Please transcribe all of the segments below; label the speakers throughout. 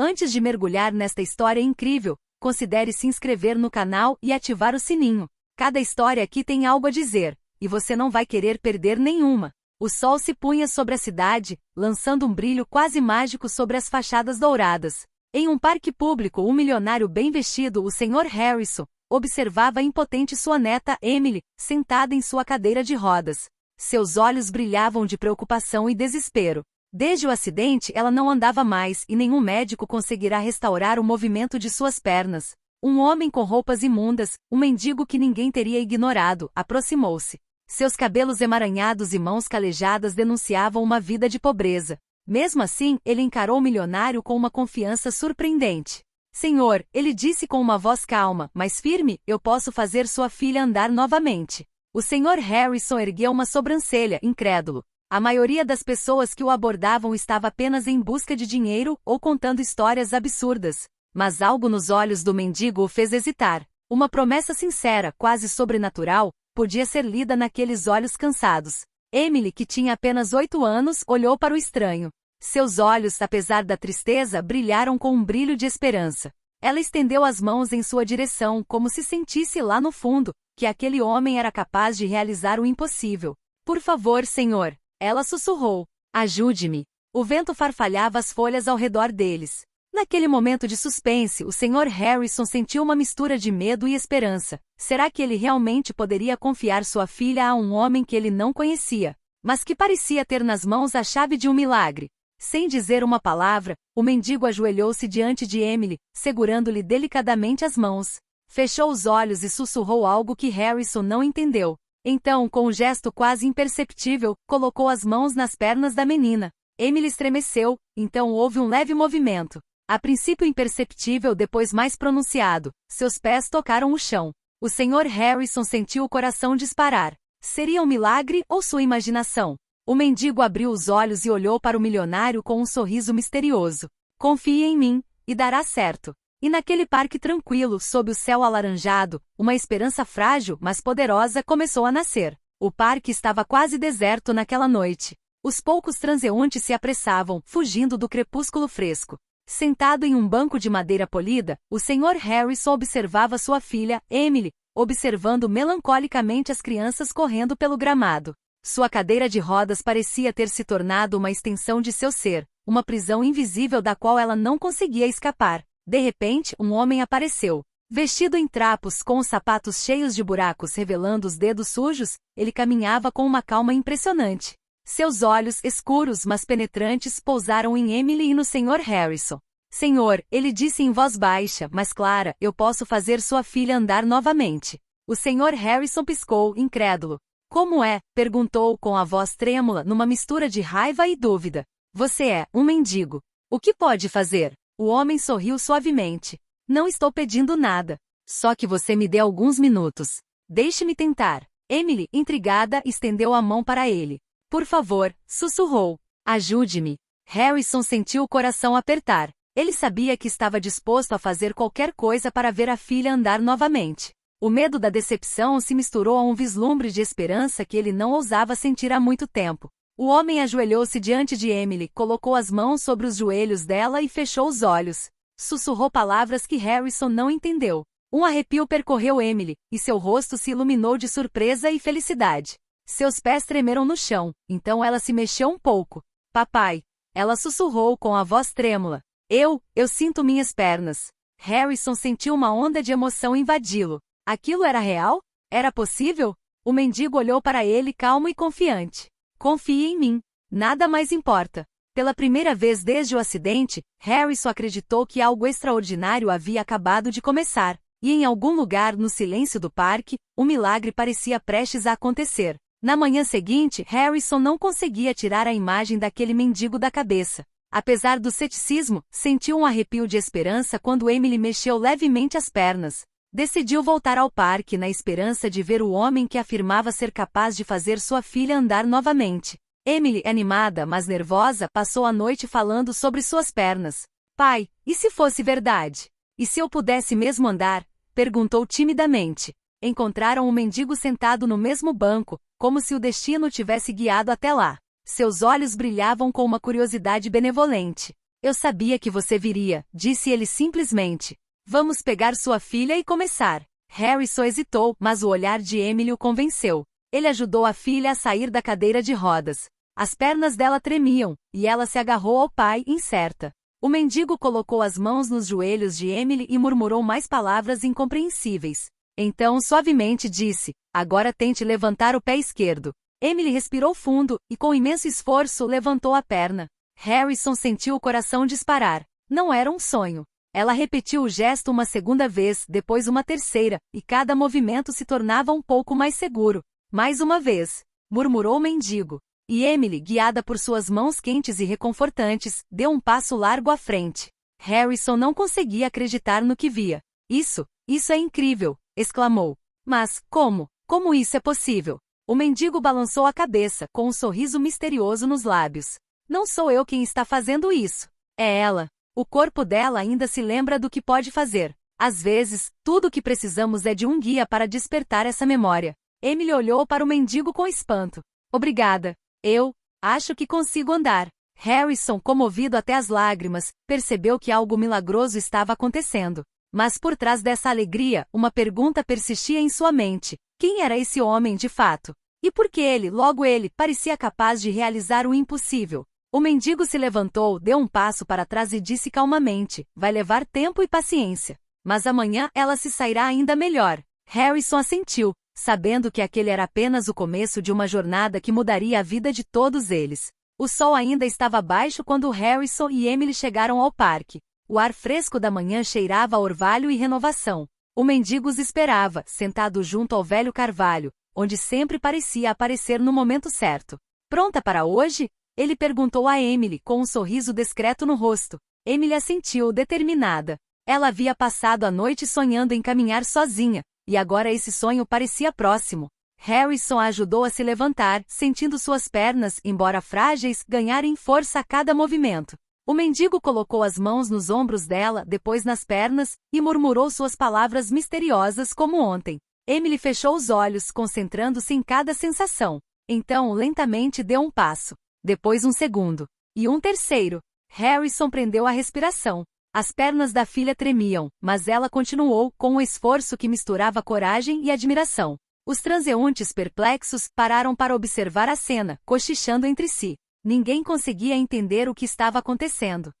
Speaker 1: Antes de mergulhar nesta história incrível, considere se inscrever no canal e ativar o sininho. Cada história aqui tem algo a dizer, e você não vai querer perder nenhuma. O sol se punha sobre a cidade, lançando um brilho quase mágico sobre as fachadas douradas. Em um parque público, um milionário bem vestido, o Sr. Harrison, observava impotente sua neta Emily, sentada em sua cadeira de rodas. Seus olhos brilhavam de preocupação e desespero. Desde o acidente, ela não andava mais e nenhum médico conseguirá restaurar o movimento de suas pernas. Um homem com roupas imundas, um mendigo que ninguém teria ignorado, aproximou-se. Seus cabelos emaranhados e mãos calejadas denunciavam uma vida de pobreza. Mesmo assim, ele encarou o milionário com uma confiança surpreendente. Senhor, ele disse com uma voz calma, mas firme, eu posso fazer sua filha andar novamente. O Sr. Harrison ergueu uma sobrancelha, incrédulo. A maioria das pessoas que o abordavam estava apenas em busca de dinheiro ou contando histórias absurdas. Mas algo nos olhos do mendigo o fez hesitar. Uma promessa sincera, quase sobrenatural, podia ser lida naqueles olhos cansados. Emily, que tinha apenas 8 anos, olhou para o estranho. Seus olhos, apesar da tristeza, brilharam com um brilho de esperança. Ela estendeu as mãos em sua direção, como se sentisse lá no fundo que aquele homem era capaz de realizar o impossível. Por favor, senhor. Ela sussurrou. Ajude-me. O vento farfalhava as folhas ao redor deles. Naquele momento de suspense, o Sr. Harrison sentiu uma mistura de medo e esperança. Será que ele realmente poderia confiar sua filha a um homem que ele não conhecia, mas que parecia ter nas mãos a chave de um milagre? Sem dizer uma palavra, o mendigo ajoelhou-se diante de Emily, segurando-lhe delicadamente as mãos. Fechou os olhos e sussurrou algo que Harrison não entendeu. Então, com um gesto quase imperceptível, colocou as mãos nas pernas da menina. Emily estremeceu, então houve um leve movimento. A princípio imperceptível, depois mais pronunciado. Seus pés tocaram o chão. O Sr. Harrison sentiu o coração disparar. Seria um milagre ou sua imaginação? O mendigo abriu os olhos e olhou para o milionário com um sorriso misterioso. Confie em mim, e dará certo. E naquele parque tranquilo, sob o céu alaranjado, uma esperança frágil, mas poderosa, começou a nascer. O parque estava quase deserto naquela noite. Os poucos transeuntes se apressavam, fugindo do crepúsculo fresco. Sentado em um banco de madeira polida, o Sr. Harrison observava sua filha, Emily, observando melancolicamente as crianças correndo pelo gramado. Sua cadeira de rodas parecia ter se tornado uma extensão de seu ser, uma prisão invisível da qual ela não conseguia escapar. De repente, um homem apareceu. Vestido em trapos, com os sapatos cheios de buracos revelando os dedos sujos, ele caminhava com uma calma impressionante. Seus olhos, escuros mas penetrantes, pousaram em Emily e no Sr. Harrison. Senhor, ele disse em voz baixa, mas clara, eu posso fazer sua filha andar novamente. O Sr. Harrison piscou, incrédulo. Como é? Perguntou com a voz trêmula, numa mistura de raiva e dúvida. Você é um mendigo. O que pode fazer? O homem sorriu suavemente. Não estou pedindo nada. Só que você me dê alguns minutos. Deixe-me tentar. Emily, intrigada, estendeu a mão para ele. Por favor, sussurrou. Ajude-me. Harrison sentiu o coração apertar. Ele sabia que estava disposto a fazer qualquer coisa para ver a filha andar novamente. O medo da decepção se misturou a um vislumbre de esperança que ele não ousava sentir há muito tempo. O homem ajoelhou-se diante de Emily, colocou as mãos sobre os joelhos dela e fechou os olhos. Sussurrou palavras que Harrison não entendeu. Um arrepio percorreu Emily, e seu rosto se iluminou de surpresa e felicidade. Seus pés tremeram no chão, então ela se mexeu um pouco. Papai. Ela sussurrou com a voz trêmula. Eu sinto minhas pernas. Harrison sentiu uma onda de emoção invadi-lo. Aquilo era real? Era possível? O mendigo olhou para ele calmo e confiante. Confie em mim. Nada mais importa. Pela primeira vez desde o acidente, Harrison acreditou que algo extraordinário havia acabado de começar, e em algum lugar no silêncio do parque, um milagre parecia prestes a acontecer. Na manhã seguinte, Harrison não conseguia tirar a imagem daquele mendigo da cabeça. Apesar do ceticismo, sentiu um arrepio de esperança quando Emily mexeu levemente as pernas. Decidiu voltar ao parque na esperança de ver o homem que afirmava ser capaz de fazer sua filha andar novamente. Emily, animada mas nervosa, passou a noite falando sobre suas pernas. Pai, e se fosse verdade? E se eu pudesse mesmo andar? Perguntou timidamente. Encontraram um mendigo sentado no mesmo banco, como se o destino tivesse guiado até lá. Seus olhos brilhavam com uma curiosidade benevolente. Eu sabia que você viria, disse ele simplesmente. Vamos pegar sua filha e começar. Harrison hesitou, mas o olhar de Emily o convenceu. Ele ajudou a filha a sair da cadeira de rodas. As pernas dela tremiam, e ela se agarrou ao pai, incerta. O mendigo colocou as mãos nos joelhos de Emily e murmurou mais palavras incompreensíveis. Então, suavemente disse, agora tente levantar o pé esquerdo. Emily respirou fundo, e com imenso esforço levantou a perna. Harrison sentiu o coração disparar. Não era um sonho. Ela repetiu o gesto uma segunda vez, depois uma terceira, e cada movimento se tornava um pouco mais seguro. Mais uma vez, murmurou o mendigo. E Emily, guiada por suas mãos quentes e reconfortantes, deu um passo largo à frente. Harrison não conseguia acreditar no que via. Isso é incrível, exclamou. Mas, como? Como isso é possível? O mendigo balançou a cabeça, com um sorriso misterioso nos lábios. Não sou eu quem está fazendo isso. É ela. O corpo dela ainda se lembra do que pode fazer. Às vezes, tudo o que precisamos é de um guia para despertar essa memória. Emily olhou para o mendigo com espanto. Obrigada. Eu acho que consigo andar. Harrison, comovido até as lágrimas, percebeu que algo milagroso estava acontecendo. Mas por trás dessa alegria, uma pergunta persistia em sua mente. Quem era esse homem de fato? E por que ele, logo ele, parecia capaz de realizar o impossível? O mendigo se levantou, deu um passo para trás e disse calmamente, vai levar tempo e paciência. Mas amanhã ela se sairá ainda melhor. Harrison assentiu, sabendo que aquele era apenas o começo de uma jornada que mudaria a vida de todos eles. O sol ainda estava baixo quando Harrison e Emily chegaram ao parque. O ar fresco da manhã cheirava a orvalho e renovação. O mendigo os esperava, sentado junto ao velho carvalho, onde sempre parecia aparecer no momento certo. Pronta para hoje? Ele perguntou a Emily com um sorriso discreto no rosto. Emily assentiu, determinada. Ela havia passado a noite sonhando em caminhar sozinha, e agora esse sonho parecia próximo. Harrison a ajudou a se levantar, sentindo suas pernas, embora frágeis, ganharem força a cada movimento. O mendigo colocou as mãos nos ombros dela, depois nas pernas, e murmurou suas palavras misteriosas como ontem. Emily fechou os olhos, concentrando-se em cada sensação. Então, lentamente deu um passo. Depois um segundo. E um terceiro. Harrison prendeu a respiração. As pernas da filha tremiam, mas ela continuou, com um esforço que misturava coragem e admiração. Os transeuntes perplexos pararam para observar a cena, cochichando entre si. Ninguém conseguia entender o que estava acontecendo.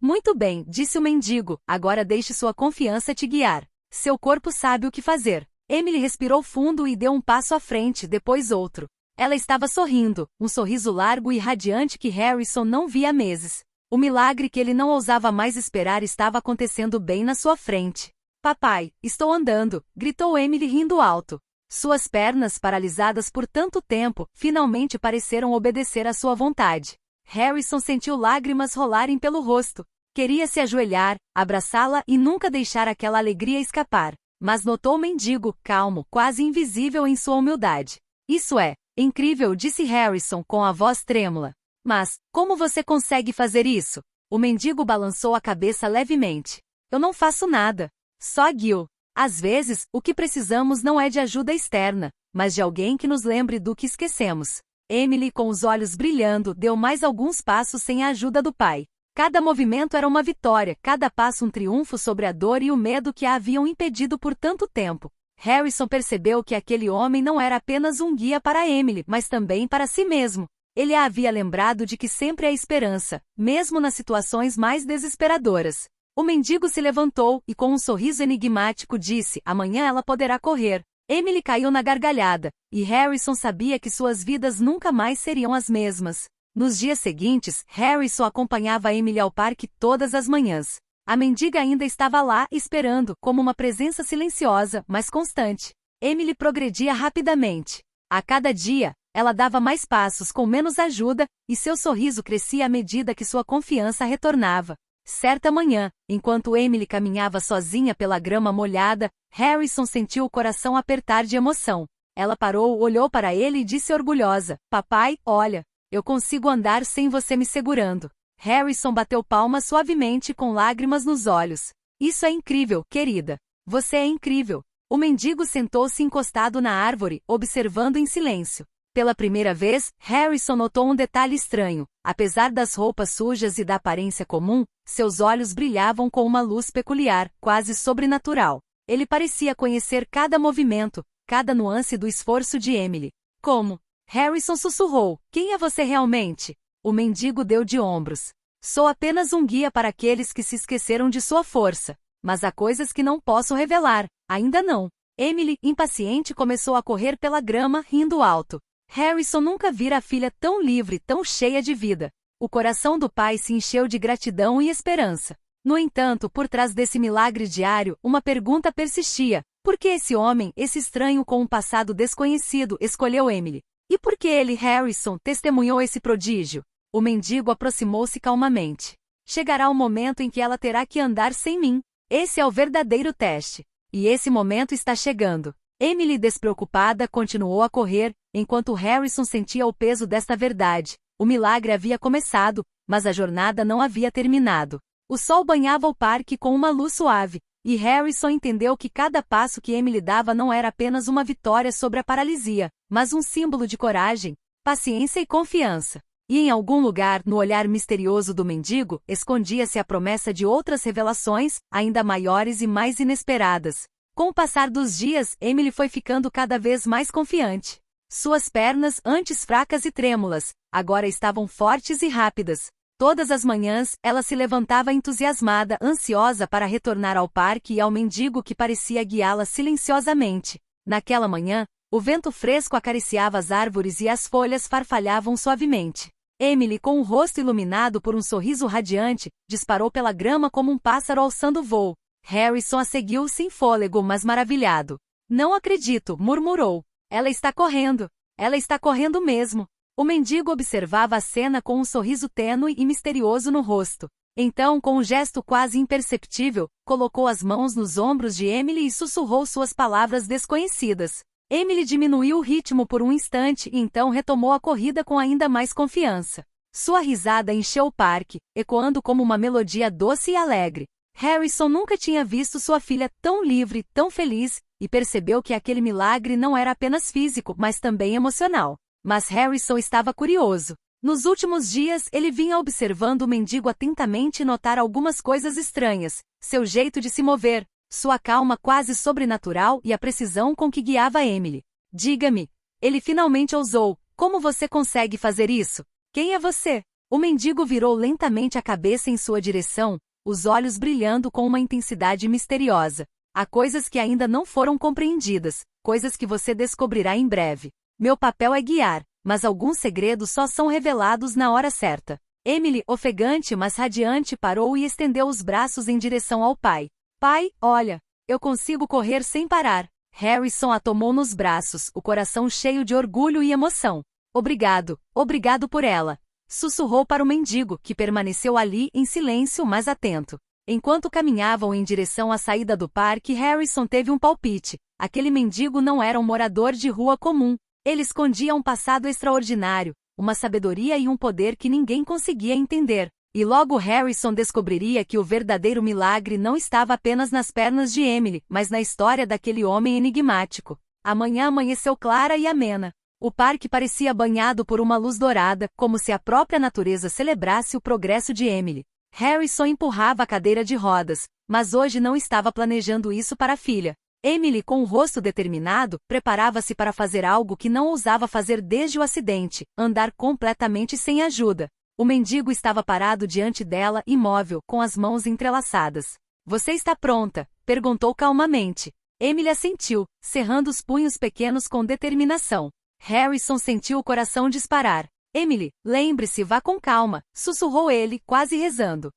Speaker 1: Muito bem, disse o mendigo, agora deixe sua confiança te guiar. Seu corpo sabe o que fazer. Emily respirou fundo e deu um passo à frente, depois outro. Ela estava sorrindo, um sorriso largo e radiante que Harrison não via há meses. O milagre que ele não ousava mais esperar estava acontecendo bem na sua frente. Papai, estou andando, gritou Emily rindo alto. Suas pernas, paralisadas por tanto tempo, finalmente pareceram obedecer à sua vontade. Harrison sentiu lágrimas rolarem pelo rosto. Queria se ajoelhar, abraçá-la e nunca deixar aquela alegria escapar. Mas notou o mendigo, calmo, quase invisível em sua humildade. Isso é incrível, disse Harrison com a voz trêmula. Mas, como você consegue fazer isso? O mendigo balançou a cabeça levemente. Eu não faço nada. Só guio. Às vezes, o que precisamos não é de ajuda externa, mas de alguém que nos lembre do que esquecemos. Emily, com os olhos brilhando, deu mais alguns passos sem a ajuda do pai. Cada movimento era uma vitória, cada passo um triunfo sobre a dor e o medo que a haviam impedido por tanto tempo. Harrison percebeu que aquele homem não era apenas um guia para Emily, mas também para si mesmo. Ele a havia lembrado de que sempre há esperança, mesmo nas situações mais desesperadoras. O mendigo se levantou e com um sorriso enigmático disse, amanhã ela poderá correr. Emily caiu na gargalhada, e Harrison sabia que suas vidas nunca mais seriam as mesmas. Nos dias seguintes, Harrison acompanhava Emily ao parque todas as manhãs. A mendiga ainda estava lá, esperando, como uma presença silenciosa, mas constante. Emily progredia rapidamente. A cada dia, ela dava mais passos com menos ajuda, e seu sorriso crescia à medida que sua confiança retornava. Certa manhã, enquanto Emily caminhava sozinha pela grama molhada, Harrison sentiu o coração apertar de emoção. Ela parou, olhou para ele e disse orgulhosa, papai, olha, eu consigo andar sem você me segurando. Harrison bateu palmas suavemente com lágrimas nos olhos. Isso é incrível, querida. Você é incrível. O mendigo sentou-se encostado na árvore, observando em silêncio. Pela primeira vez, Harrison notou um detalhe estranho. Apesar das roupas sujas e da aparência comum, seus olhos brilhavam com uma luz peculiar, quase sobrenatural. Ele parecia conhecer cada movimento, cada nuance do esforço de Emily. Como? Harrison sussurrou. Quem é você realmente? O mendigo deu de ombros. Sou apenas um guia para aqueles que se esqueceram de sua força. Mas há coisas que não posso revelar. Ainda não. Emily, impaciente, começou a correr pela grama, rindo alto. Harrison nunca vira a filha tão livre, tão cheia de vida. O coração do pai se encheu de gratidão e esperança. No entanto, por trás desse milagre diário, uma pergunta persistia. Por que esse homem, esse estranho com um passado desconhecido, escolheu Emily? E por que ele, Harrison, testemunhou esse prodígio? O mendigo aproximou-se calmamente. Chegará o momento em que ela terá que andar sem mim. Esse é o verdadeiro teste. E esse momento está chegando. Emily, despreocupada, continuou a correr, enquanto Harrison sentia o peso desta verdade. O milagre havia começado, mas a jornada não havia terminado. O sol banhava o parque com uma luz suave, e Harrison entendeu que cada passo que Emily dava não era apenas uma vitória sobre a paralisia, mas um símbolo de coragem, paciência e confiança. E em algum lugar, no olhar misterioso do mendigo, escondia-se a promessa de outras revelações, ainda maiores e mais inesperadas. Com o passar dos dias, Emily foi ficando cada vez mais confiante. Suas pernas, antes fracas e trêmulas, agora estavam fortes e rápidas. Todas as manhãs, ela se levantava entusiasmada, ansiosa para retornar ao parque e ao mendigo que parecia guiá-la silenciosamente. Naquela manhã, o vento fresco acariciava as árvores e as folhas farfalhavam suavemente. Emily, com o rosto iluminado por um sorriso radiante, disparou pela grama como um pássaro alçando voo. Harrison a seguiu sem fôlego, mas maravilhado. Não acredito, murmurou. Ela está correndo. Ela está correndo mesmo. O mendigo observava a cena com um sorriso tênue e misterioso no rosto. Então, com um gesto quase imperceptível, colocou as mãos nos ombros de Emily e sussurrou suas palavras desconhecidas. Emily diminuiu o ritmo por um instante e então retomou a corrida com ainda mais confiança. Sua risada encheu o parque, ecoando como uma melodia doce e alegre. Harrison nunca tinha visto sua filha tão livre, tão feliz, e percebeu que aquele milagre não era apenas físico, mas também emocional. Mas Harrison estava curioso. Nos últimos dias, ele vinha observando o mendigo atentamente e notar algumas coisas estranhas. Seu jeito de se mover, sua calma quase sobrenatural e a precisão com que guiava Emily. Diga-me. Ele finalmente ousou. Como você consegue fazer isso? Quem é você? O mendigo virou lentamente a cabeça em sua direção, os olhos brilhando com uma intensidade misteriosa. Há coisas que ainda não foram compreendidas, coisas que você descobrirá em breve. Meu papel é guiar, mas alguns segredos só são revelados na hora certa. Emily, ofegante mas radiante, parou e estendeu os braços em direção ao pai. Pai, olha, eu consigo correr sem parar. Harrison a tomou nos braços, o coração cheio de orgulho e emoção. Obrigado por ela. Sussurrou para o mendigo, que permaneceu ali em silêncio mas atento. Enquanto caminhavam em direção à saída do parque, Harrison teve um palpite. Aquele mendigo não era um morador de rua comum. Ele escondia um passado extraordinário, uma sabedoria e um poder que ninguém conseguia entender. E logo Harrison descobriria que o verdadeiro milagre não estava apenas nas pernas de Emily, mas na história daquele homem enigmático. A manhã amanheceu clara e amena. O parque parecia banhado por uma luz dourada, como se a própria natureza celebrasse o progresso de Emily. Harrison empurrava a cadeira de rodas, mas hoje não estava planejando isso para a filha. Emily, com o rosto determinado, preparava-se para fazer algo que não ousava fazer desde o acidente, andar completamente sem ajuda. O mendigo estava parado diante dela, imóvel, com as mãos entrelaçadas. Você está pronta? Perguntou calmamente. Emily assentiu, cerrando os punhos pequenos com determinação. Harrison sentiu o coração disparar. Emily, lembre-se, vá com calma, sussurrou ele, quase rezando.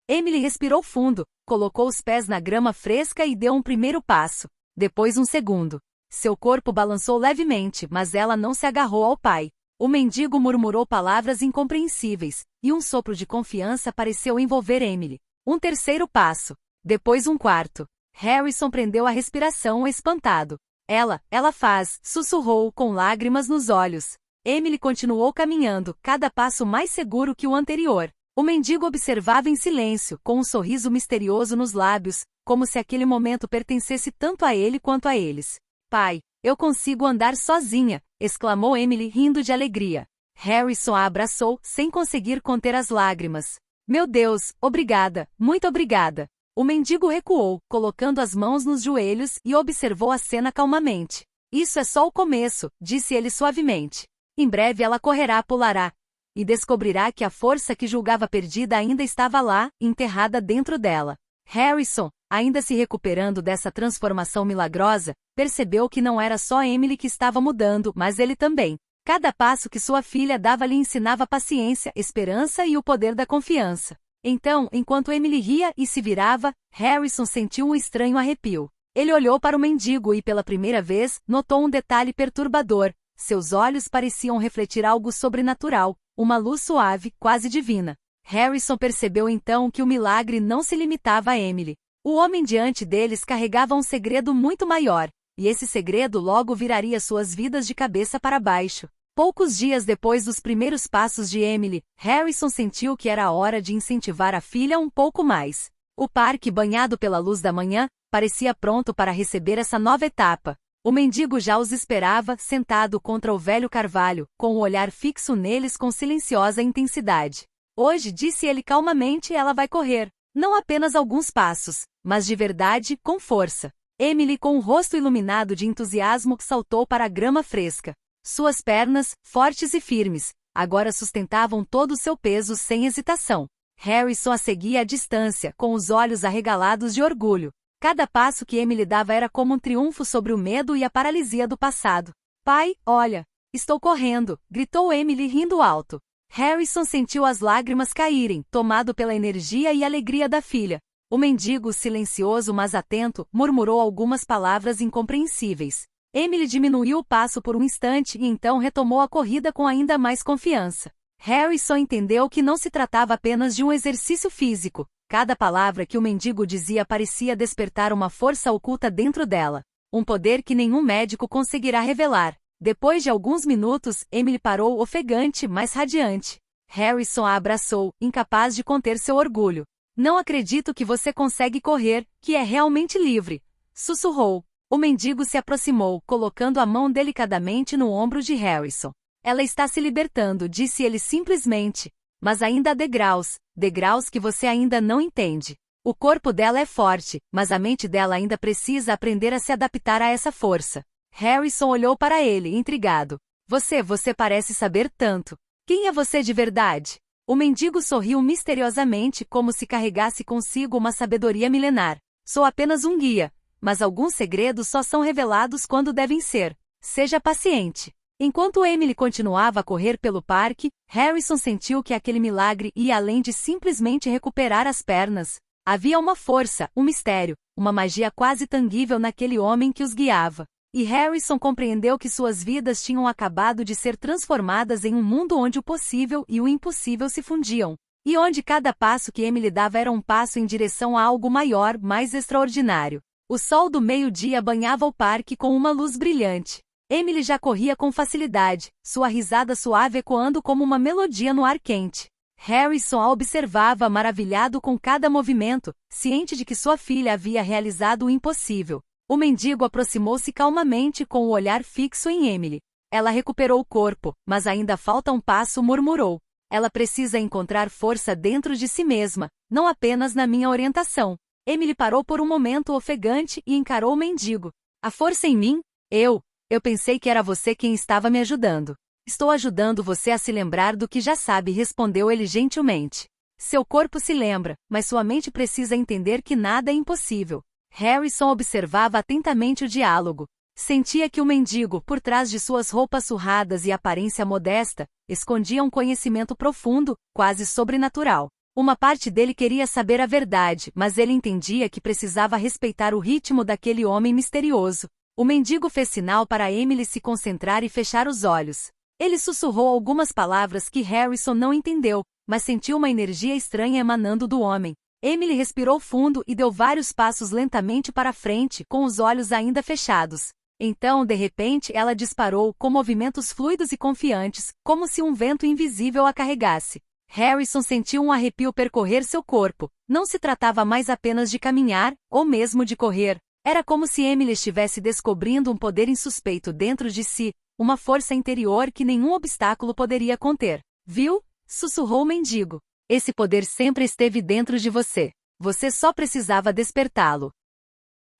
Speaker 1: Emily respirou fundo, colocou os pés na grama fresca e deu um primeiro passo. Depois um segundo. Seu corpo balançou levemente, mas ela não se agarrou ao pai. O mendigo murmurou palavras incompreensíveis, e um sopro de confiança pareceu envolver Emily. Um terceiro passo. Depois um quarto. Harrison prendeu a respiração espantado. Ela faz, sussurrou, com lágrimas nos olhos. Emily continuou caminhando, cada passo mais seguro que o anterior. O mendigo observava em silêncio, com um sorriso misterioso nos lábios, como se aquele momento pertencesse tanto a ele quanto a eles. Pai, Eu consigo andar sozinha, exclamou Emily rindo de alegria. Harrison a abraçou, sem conseguir conter as lágrimas. Meu Deus, obrigada, muito obrigada. O mendigo recuou, colocando as mãos nos joelhos e observou a cena calmamente. Isso é só o começo, disse ele suavemente. Em breve ela correrá, pulará. E descobrirá que a força que julgava perdida ainda estava lá, enterrada dentro dela. Harrison, ainda se recuperando dessa transformação milagrosa, percebeu que não era só Emily que estava mudando, mas ele também. Cada passo que sua filha dava lhe ensinava paciência, esperança e o poder da confiança. Então, enquanto Emily ria e se virava, Harrison sentiu um estranho arrepio. Ele olhou para o mendigo e, pela primeira vez, notou um detalhe perturbador. Seus olhos pareciam refletir algo sobrenatural, uma luz suave, quase divina. Harrison percebeu então que o milagre não se limitava a Emily. O homem diante deles carregava um segredo muito maior, e esse segredo logo viraria suas vidas de cabeça para baixo. Poucos dias depois dos primeiros passos de Emily, Harrison sentiu que era a hora de incentivar a filha um pouco mais. O parque, banhado pela luz da manhã, parecia pronto para receber essa nova etapa. O mendigo já os esperava, sentado contra o velho carvalho, com o olhar fixo neles com silenciosa intensidade. Hoje, disse ele calmamente, ela vai correr. Não apenas alguns passos, mas de verdade, com força. Emily, com o rosto iluminado de entusiasmo, saltou para a grama fresca. Suas pernas, fortes e firmes, agora sustentavam todo o seu peso sem hesitação. Harrison a seguia à distância, com os olhos arregalados de orgulho. Cada passo que Emily dava era como um triunfo sobre o medo e a paralisia do passado. Pai, olha, estou correndo, gritou Emily rindo alto. Harrison sentiu as lágrimas caírem, tomado pela energia e alegria da filha. O mendigo, silencioso mas atento, murmurou algumas palavras incompreensíveis. Emily diminuiu o passo por um instante e então retomou a corrida com ainda mais confiança. Harrison entendeu que não se tratava apenas de um exercício físico. Cada palavra que o mendigo dizia parecia despertar uma força oculta dentro dela. Um poder que nenhum médico conseguirá revelar. Depois de alguns minutos, Emily parou ofegante, mas radiante. Harrison a abraçou, incapaz de conter seu orgulho. Não acredito que você consegue correr, que é realmente livre. Sussurrou. O mendigo se aproximou, colocando a mão delicadamente no ombro de Harrison. Ela está se libertando, disse ele simplesmente. Mas ainda há degraus, degraus que você ainda não entende. O corpo dela é forte, mas a mente dela ainda precisa aprender a se adaptar a essa força. Harrison olhou para ele, intrigado. Você parece saber tanto. Quem é você de verdade? O mendigo sorriu misteriosamente, como se carregasse consigo uma sabedoria milenar. Sou apenas um guia, mas alguns segredos só são revelados quando devem ser. Seja paciente. Enquanto Emily continuava a correr pelo parque, Harrison sentiu que aquele milagre ia além de simplesmente recuperar as pernas. Havia uma força, um mistério, uma magia quase tangível naquele homem que os guiava. E Harrison compreendeu que suas vidas tinham acabado de ser transformadas em um mundo onde o possível e o impossível se fundiam. E onde cada passo que Emily dava era um passo em direção a algo maior, mais extraordinário. O sol do meio-dia banhava o parque com uma luz brilhante. Emily já corria com facilidade, sua risada suave ecoando como uma melodia no ar quente. Harrison a observava maravilhado com cada movimento, ciente de que sua filha havia realizado o impossível. O mendigo aproximou-se calmamente com o olhar fixo em Emily. Ela recuperou o corpo, mas ainda falta um passo, murmurou. Ela precisa encontrar força dentro de si mesma, não apenas na minha orientação. Emily parou por um momento ofegante e encarou o mendigo. A força em mim? Eu pensei que era você quem estava me ajudando. Estou ajudando você a se lembrar do que já sabe, respondeu ele gentilmente. Seu corpo se lembra, mas sua mente precisa entender que nada é impossível. Harrison observava atentamente o diálogo. Sentia que o mendigo, por trás de suas roupas surradas e aparência modesta, escondia um conhecimento profundo, quase sobrenatural. Uma parte dele queria saber a verdade, mas ele entendia que precisava respeitar o ritmo daquele homem misterioso. O mendigo fez sinal para Emily se concentrar e fechar os olhos. Ele sussurrou algumas palavras que Harrison não entendeu, mas sentiu uma energia estranha emanando do homem. Emily respirou fundo e deu vários passos lentamente para frente, com os olhos ainda fechados. Então, de repente, ela disparou, com movimentos fluidos e confiantes, como se um vento invisível a carregasse. Harrison sentiu um arrepio percorrer seu corpo. Não se tratava mais apenas de caminhar, ou mesmo de correr. Era como se Emily estivesse descobrindo um poder insuspeito dentro de si, uma força interior que nenhum obstáculo poderia conter. Viu? Sussurrou o mendigo. Esse poder sempre esteve dentro de você. Você só precisava despertá-lo.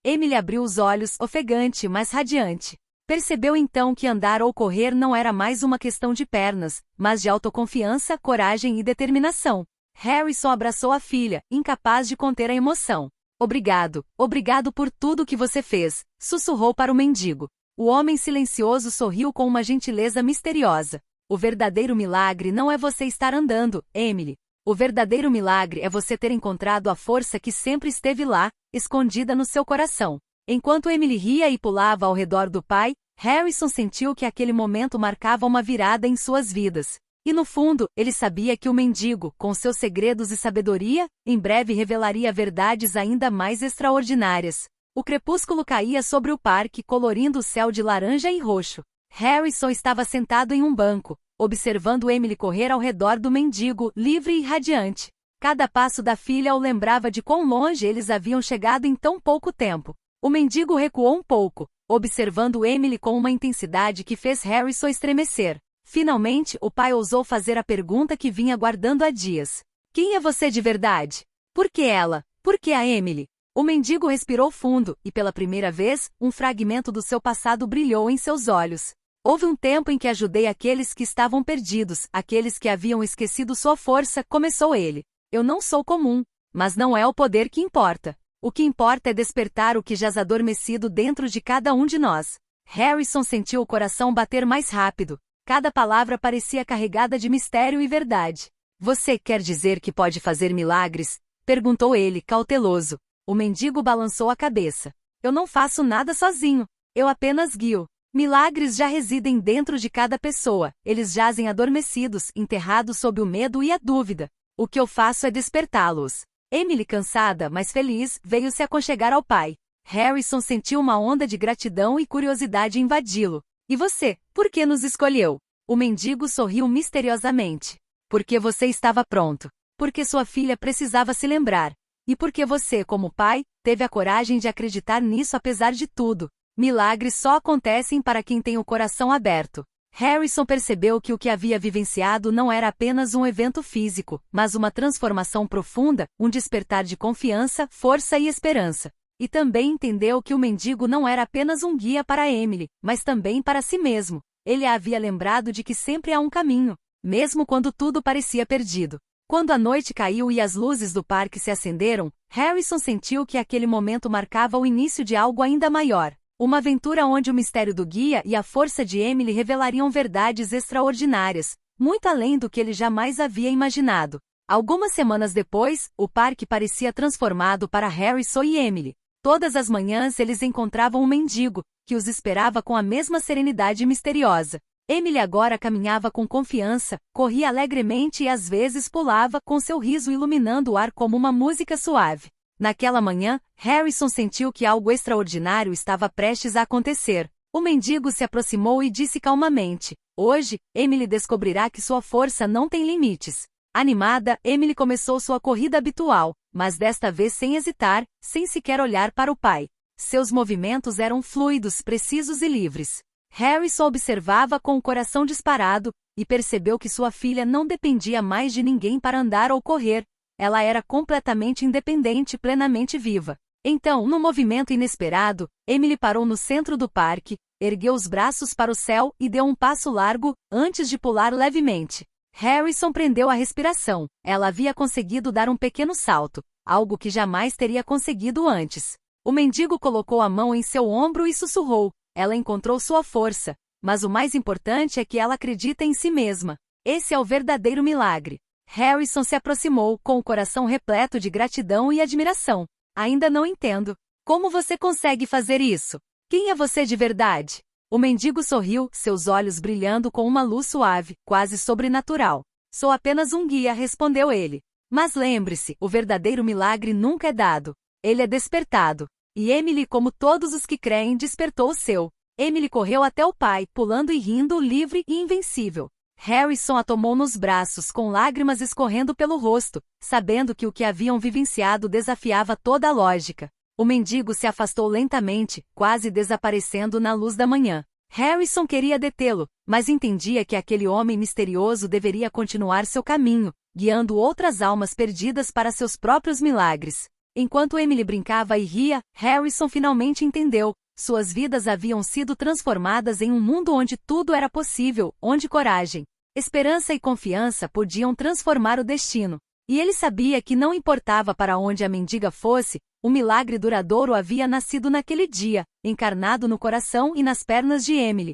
Speaker 1: Emily abriu os olhos, ofegante, mas radiante. Percebeu então que andar ou correr não era mais uma questão de pernas, mas de autoconfiança, coragem e determinação. Harrison abraçou a filha, incapaz de conter a emoção. Obrigado, obrigado por tudo que você fez, sussurrou para o mendigo. O homem silencioso sorriu com uma gentileza misteriosa. O verdadeiro milagre não é você estar andando, Emily. O verdadeiro milagre é você ter encontrado a força que sempre esteve lá, escondida no seu coração. Enquanto Emily ria e pulava ao redor do pai, Harrison sentiu que aquele momento marcava uma virada em suas vidas. E no fundo, ele sabia que o mendigo, com seus segredos e sabedoria, em breve revelaria verdades ainda mais extraordinárias. O crepúsculo caía sobre o parque, colorindo o céu de laranja e roxo. Harrison estava sentado em um banco, observando Emily correr ao redor do mendigo, livre e radiante. Cada passo da filha o lembrava de quão longe eles haviam chegado em tão pouco tempo. O mendigo recuou um pouco, observando Emily com uma intensidade que fez Harrison estremecer. Finalmente, o pai ousou fazer a pergunta que vinha guardando há dias. Quem é você de verdade? Por que ela? Por que a Emily? O mendigo respirou fundo, e pela primeira vez, um fragmento do seu passado brilhou em seus olhos. Houve um tempo em que ajudei aqueles que estavam perdidos, aqueles que haviam esquecido sua força, começou ele. Eu não sou comum, mas não é o poder que importa. O que importa é despertar o que jaz adormecido dentro de cada um de nós. Harrison sentiu o coração bater mais rápido. Cada palavra parecia carregada de mistério e verdade. Você quer dizer que pode fazer milagres? Perguntou ele, cauteloso. O mendigo balançou a cabeça. Eu não faço nada sozinho. Eu apenas guio. Milagres já residem dentro de cada pessoa. Eles jazem adormecidos, enterrados sob o medo e a dúvida. O que eu faço é despertá-los. Emily, cansada, mas feliz, veio se aconchegar ao pai. Harrison sentiu uma onda de gratidão e curiosidade invadi-lo. E você, por que nos escolheu? O mendigo sorriu misteriosamente. Porque você estava pronto. Porque sua filha precisava se lembrar. E porque você, como pai, teve a coragem de acreditar nisso apesar de tudo. Milagres só acontecem para quem tem o coração aberto. Harrison percebeu que o que havia vivenciado não era apenas um evento físico, mas uma transformação profunda, um despertar de confiança, força e esperança. E também entendeu que o mendigo não era apenas um guia para Emily, mas também para si mesmo. Ele a havia lembrado de que sempre há um caminho, mesmo quando tudo parecia perdido. Quando a noite caiu e as luzes do parque se acenderam, Harrison sentiu que aquele momento marcava o início de algo ainda maior. Uma aventura onde o mistério do guia e a força de Emily revelariam verdades extraordinárias, muito além do que ele jamais havia imaginado. Algumas semanas depois, o parque parecia transformado para Harrison e Emily. Todas as manhãs eles encontravam um mendigo, que os esperava com a mesma serenidade misteriosa. Emily agora caminhava com confiança, corria alegremente e às vezes pulava, com seu riso iluminando o ar como uma música suave. Naquela manhã, Harrison sentiu que algo extraordinário estava prestes a acontecer. O mendigo se aproximou e disse calmamente: hoje, Emily descobrirá que sua força não tem limites. Animada, Emily começou sua corrida habitual, mas desta vez sem hesitar, sem sequer olhar para o pai. Seus movimentos eram fluidos, precisos e livres. Harrison observava com o coração disparado, e percebeu que sua filha não dependia mais de ninguém para andar ou correr. Ela era completamente independente e plenamente viva. Então, num movimento inesperado, Emily parou no centro do parque, ergueu os braços para o céu e deu um passo largo, antes de pular levemente. Harrison prendeu a respiração. Ela havia conseguido dar um pequeno salto, algo que jamais teria conseguido antes. O mendigo colocou a mão em seu ombro e sussurrou: ela encontrou sua força, mas o mais importante é que ela acredita em si mesma. Esse é o verdadeiro milagre. Harrison se aproximou, com o coração repleto de gratidão e admiração. Ainda não entendo. Como você consegue fazer isso? Quem é você de verdade? O mendigo sorriu, seus olhos brilhando com uma luz suave, quase sobrenatural. Sou apenas um guia, respondeu ele. Mas lembre-se, o verdadeiro milagre nunca é dado. Ele é despertado. E Emily, como todos os que creem, despertou o seu. Emily correu até o pai, pulando e rindo, livre e invencível. Harrison a tomou nos braços, com lágrimas escorrendo pelo rosto, sabendo que o que haviam vivenciado desafiava toda a lógica. O mendigo se afastou lentamente, quase desaparecendo na luz da manhã. Harrison queria detê-lo, mas entendia que aquele homem misterioso deveria continuar seu caminho, guiando outras almas perdidas para seus próprios milagres. Enquanto Emily brincava e ria, Harrison finalmente entendeu. Suas vidas haviam sido transformadas em um mundo onde tudo era possível, onde coragem, esperança e confiança podiam transformar o destino. E ele sabia que não importava para onde a mendiga fosse, o milagre duradouro havia nascido naquele dia, encarnado no coração e nas pernas de Emily.